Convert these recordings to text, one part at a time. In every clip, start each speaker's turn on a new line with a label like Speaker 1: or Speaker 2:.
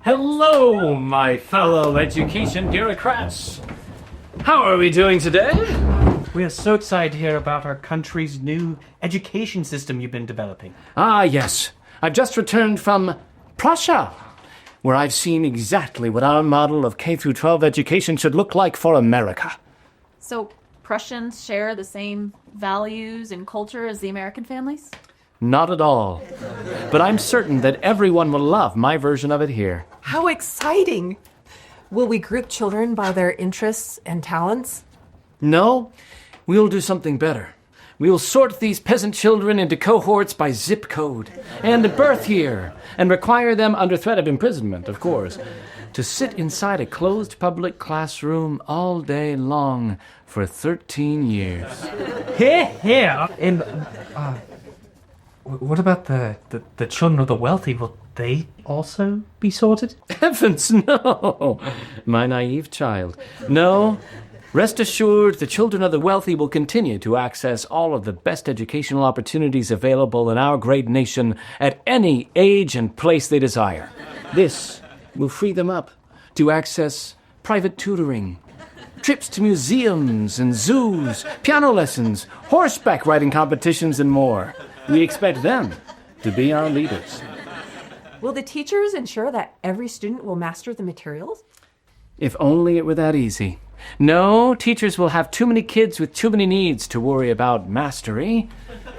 Speaker 1: Hello, my fellow education bureaucrats. How are we doing today?
Speaker 2: We are so excited to hear about our country's new education system you've been developing.
Speaker 1: Ah, yes. I've just returned from Prussia, where I've seen exactly what our model of K-12 education should look like for America.
Speaker 3: So Prussians share the same values and culture as the American families?
Speaker 1: Not at all. But I'm certain that everyone will love my version of it here.
Speaker 4: How exciting! Will we group children by their interests and talents?
Speaker 1: No, we'll do something better. We'll sort these peasant children into cohorts by zip code and birth year, and require them, under threat of imprisonment, of course, to sit inside a closed public classroom all day long for 13 years.
Speaker 2: Here. And what about the children of the wealthy? Will they also be sorted?
Speaker 1: Heavens, no! My naive child. No. Rest assured, the children of the wealthy will continue to access all of the best educational opportunities available in our great nation at any age and place they desire. This will free them up to access private tutoring, trips to museums and zoos, piano lessons, horseback riding competitions, and more. We expect them to be our leaders.
Speaker 4: Will the teachers ensure that every student will master the materials?
Speaker 1: If only it were that easy. No, teachers will have too many kids with too many needs to worry about mastery.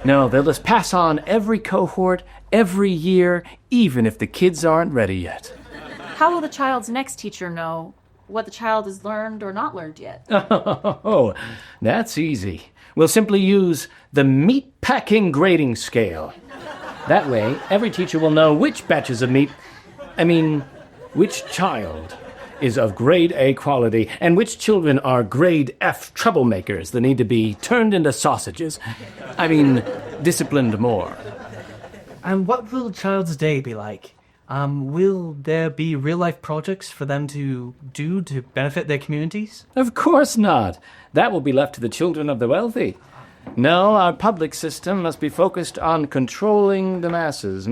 Speaker 1: No, they'll just pass on every cohort, every year, even if the kids aren't ready yet.
Speaker 3: How will the child's next teacher know what the child has learned or not learned yet?
Speaker 1: Oh, that's easy. We'll simply use the meat-packing grading scale. That way, every teacher will know which batches of meat, which child is of grade A quality, and which children are grade F troublemakers that need to be turned into sausages. Disciplined more.
Speaker 2: And what will the child's day be like? Will there be real-life projects for them to do to benefit their communities?
Speaker 1: Of course not. That will be left to the children of the wealthy. No, our public system must be focused on controlling the masses,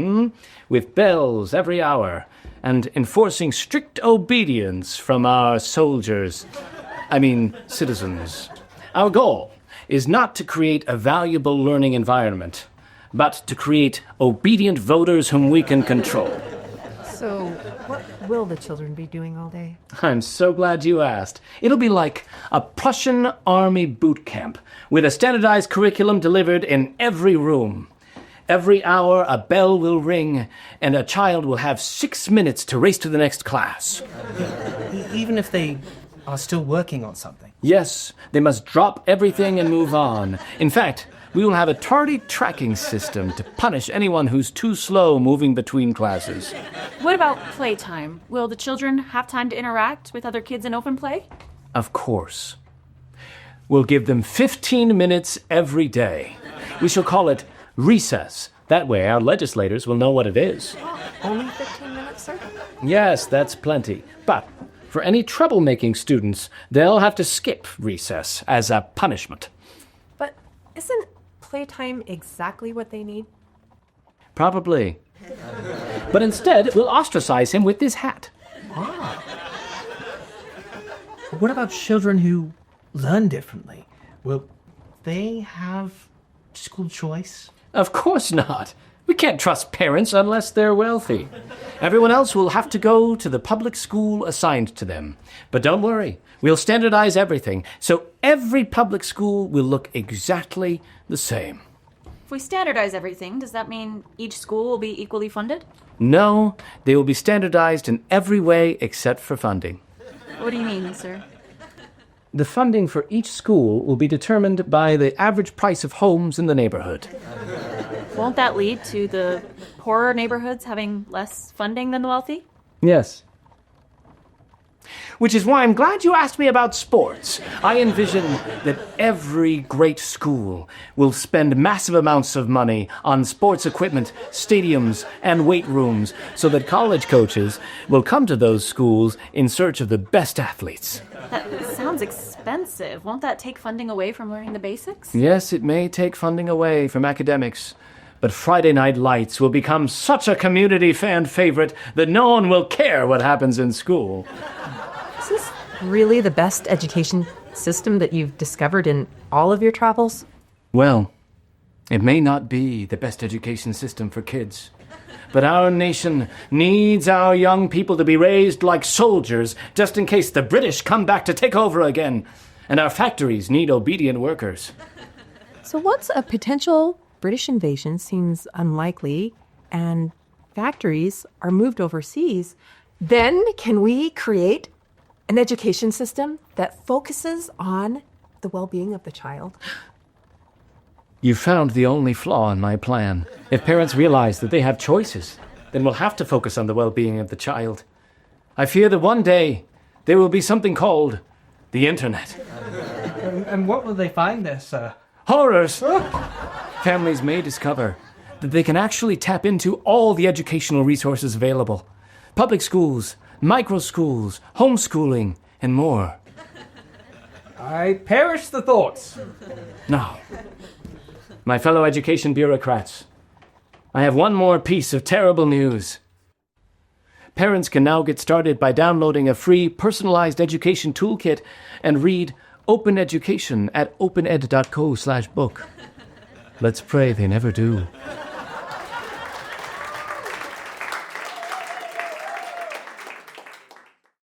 Speaker 1: with bells every hour, and enforcing strict obedience from our citizens. Our goal is not to create a valuable learning environment, but to create obedient voters whom we can control.
Speaker 4: So, what will the children be doing all day?
Speaker 1: I'm so glad you asked. It'll be like a Prussian army boot camp, with a standardized curriculum delivered in every room. Every hour, a bell will ring, and a child will have 6 minutes to race to the next class.
Speaker 2: Even if they are still working on something?
Speaker 1: Yes, they must drop everything and move on. In fact, we will have a tardy tracking system to punish anyone who's too slow moving between classes.
Speaker 3: What about playtime? Will the children have time to interact with other kids in open play?
Speaker 1: Of course. We'll give them 15 minutes every day. We shall call it recess. That way our legislators will know what it is.
Speaker 4: Only 15 minutes, sir?
Speaker 1: Yes, that's plenty. But for any troublemaking students, they'll have to skip recess as a punishment.
Speaker 4: But isn't playtime exactly what they need?
Speaker 1: Probably. But instead, we'll ostracize him with this hat.
Speaker 2: What about children who learn differently? Will they have school choice?
Speaker 1: Of course not. We can't trust parents unless they're wealthy. Everyone else will have to go to the public school assigned to them. But don't worry, we'll standardize everything, so every public school will look exactly the same.
Speaker 3: If we standardize everything, does that mean each school will be equally funded?
Speaker 1: No, they will be standardized in every way except for funding.
Speaker 3: What do you mean, sir?
Speaker 1: The funding for each school will be determined by the average price of homes in the neighborhood.
Speaker 3: Won't that lead to the poorer neighborhoods having less funding than the wealthy?
Speaker 1: Yes. Which is why I'm glad you asked me about sports. I envision that every great school will spend massive amounts of money on sports equipment, stadiums, and weight rooms, so that college coaches will come to those schools in search of the best athletes.
Speaker 3: That sounds expensive. Won't that take funding away from learning the basics?
Speaker 1: Yes, it may take funding away from academics, But Friday Night Lights will become such a community fan favorite that no one will care what happens in school.
Speaker 4: Is this really the best education system that you've discovered in all of your travels?
Speaker 1: Well, it may not be the best education system for kids, but our nation needs our young people to be raised like soldiers just in case the British come back to take over again, and our factories need obedient workers.
Speaker 4: So once a potential British invasion seems unlikely and factories are moved overseas, then can we create an education system that focuses on the well-being of the child?
Speaker 1: You found the only flaw in my plan. If parents realize that they have choices, then we'll have to focus on the well-being of the child. I fear that one day there will be something called the internet.
Speaker 2: And what will they find there, sir?
Speaker 1: Horrors! Families may discover that they can actually tap into all the educational resources available. Public schools, micro schools, homeschooling, and more.
Speaker 2: I perish the thoughts.
Speaker 1: Now, my fellow education bureaucrats, I have one more piece of terrible news. Parents can now get started by downloading a free personalized education toolkit and read Open Education at opened.co/book. Let's pray they never do.